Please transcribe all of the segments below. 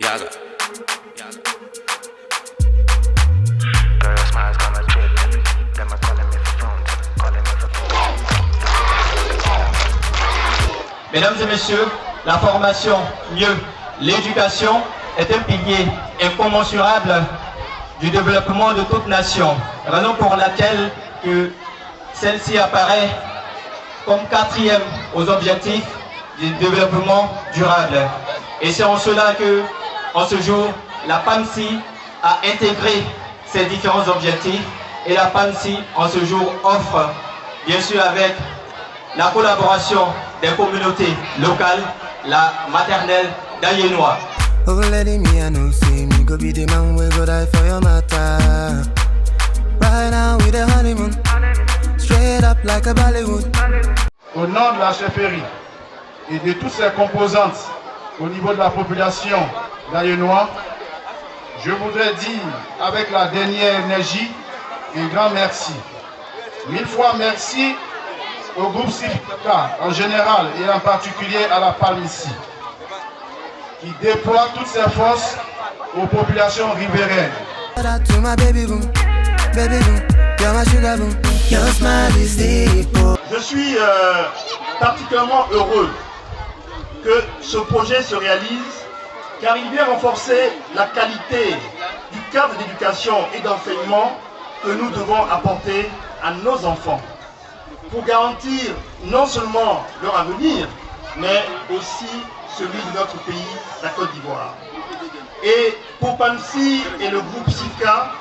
Yaga. Mesdames et messieurs, la formation, mieux, l'éducation est un pilier incommensurable du développement de toute nation, raison pour laquelle celle-ci apparaît comme quatrième aux objectifs du développement durable. Et c'est en cela que, en ce jour, la PAMSI a intégré ces différents objectifs et la PAMSI, en ce jour, offre, bien sûr avec la collaboration des communautés locales, la maternelle d'Ayenois. Au nom de la chefferie et de toutes ses composantes au niveau de la population d'Ayenois, je voudrais dire avec la dernière énergie un grand merci. 1000 fois merci au groupe CIFCA en général et en particulier à la PAMSI, qui déploie toutes ses forces aux populations riveraines. Je suis particulièrement heureux que ce projet se réalise car il vient renforcer la qualité du cadre d'éducation et d'enseignement que nous devons apporter à nos enfants pour garantir non seulement leur avenir, mais aussi celui de notre pays, la Côte d'Ivoire. Et pour PAMSI et le groupe CIFCA,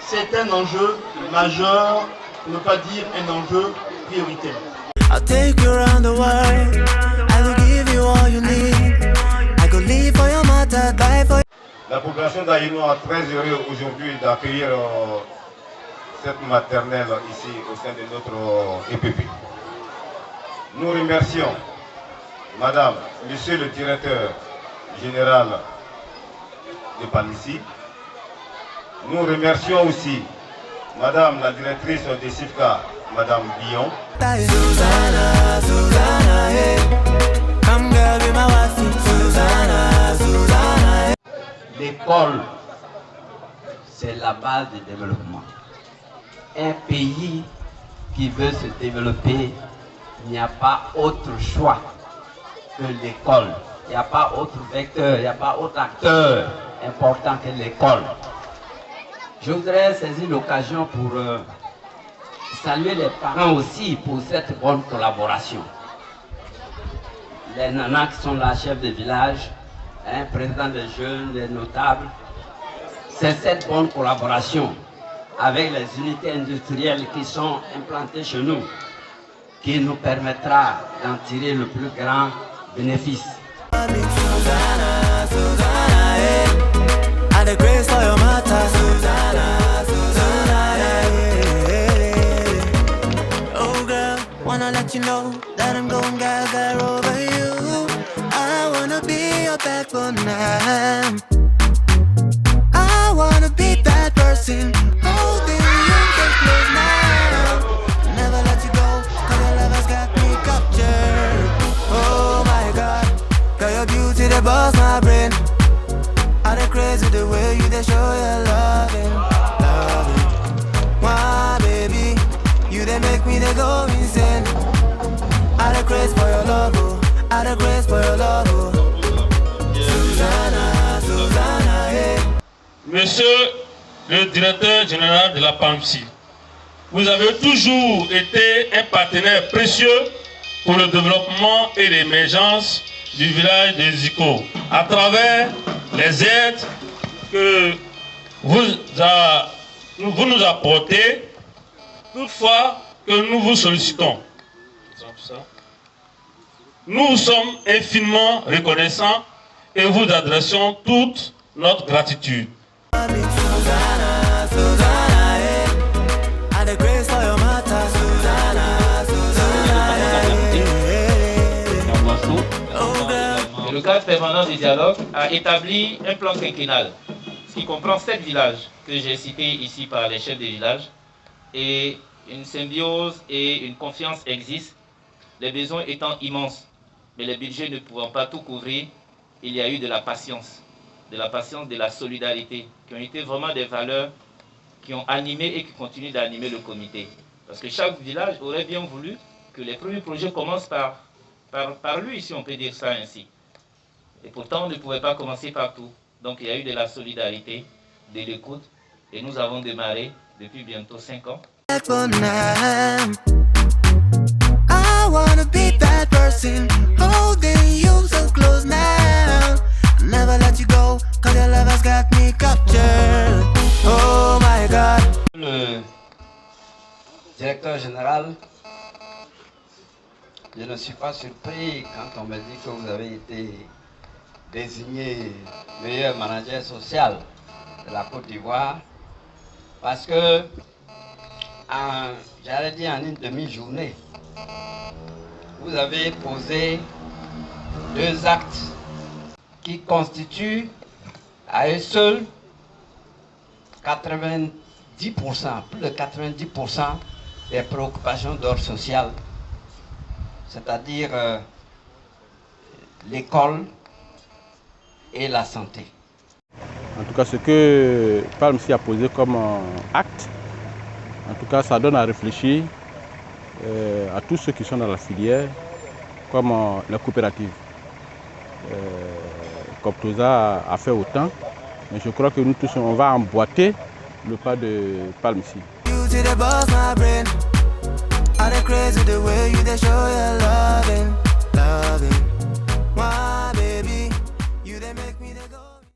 c'est un enjeu majeur, pour ne pas dire un enjeu prioritaire. La population d'Ayenois est très heureuse aujourd'hui d'accueillir cette maternelle ici au sein de notre EPP. Nous remercions Madame, Monsieur le directeur général de PAMSI. Nous remercions aussi Madame la directrice de CIFCA, Madame Billon. L'école, c'est la base du développement. Un pays qui veut se développer, il n'y a pas autre choix que l'école. Il n'y a pas autre vecteur, il n'y a pas autre acteur important que l'école. Je voudrais saisir l'occasion pour saluer les parents aussi pour cette bonne collaboration. Les nanas qui sont là, chefs de village, présidents des jeunes, les notables. C'est cette bonne collaboration avec les unités industrielles qui sont implantées chez nous qui nous permettra d'en tirer le plus grand bénéfice. I wanna be that person holding you close now. Never let you go, 'cause your love has got me captured. Oh my God, girl, your beauty they bust my brain. I dey crazy the way you they show your loving, loving. My baby, you they make me they go insane. I dey crazy for your love, oh. I dey crazy for your love, oh. Monsieur le directeur général de la PAMSI, vous avez toujours été un partenaire précieux pour le développement et l'émergence du village de Ziko à travers les aides que vous nous apportez toutefois que nous vous sollicitons. Nous sommes infiniment reconnaissants et vous adressons toute notre gratitude. Le cadre permanent du dialogue a établi un plan quinquennal qui comprend 7 villages que j'ai cités ici par les chefs des villages, et une symbiose et une confiance existent, les besoins étant immenses, mais les budgets ne pouvant pas tout couvrir, il y a eu de la patience. de la patience, de la solidarité, qui ont été vraiment des valeurs qui ont animé et qui continuent d'animer le comité. Parce que chaque village aurait bien voulu que les premiers projets commencent par lui, si on peut dire ça ainsi. Et pourtant, on ne pouvait pas commencer partout. Donc il y a eu de la solidarité, de l'écoute, et nous avons démarré depuis bientôt 5 ans. I wanna be that person holding you so close now. Never let you go, cause your love has got me captured. Oh my God. Le directeur général, je ne suis pas surpris quand on me dit que vous avez été désigné meilleur manager social de la Côte d'Ivoire, parce que, j'allais dire en une demi-journée, vous avez posé 2 actes qui constituent à eux seuls 90%, plus de 90% des préoccupations d'ordre social, c'est-à-dire l'école et la santé. En tout cas, ce que PALMC a posé comme acte, en tout cas, ça donne à réfléchir à tous ceux qui sont dans la filière, comme la coopérative. Coptosa a fait autant, mais je crois que nous tous, on va emboîter le pas de PALMC. Are they crazy the way you they show your loving, loving? Why?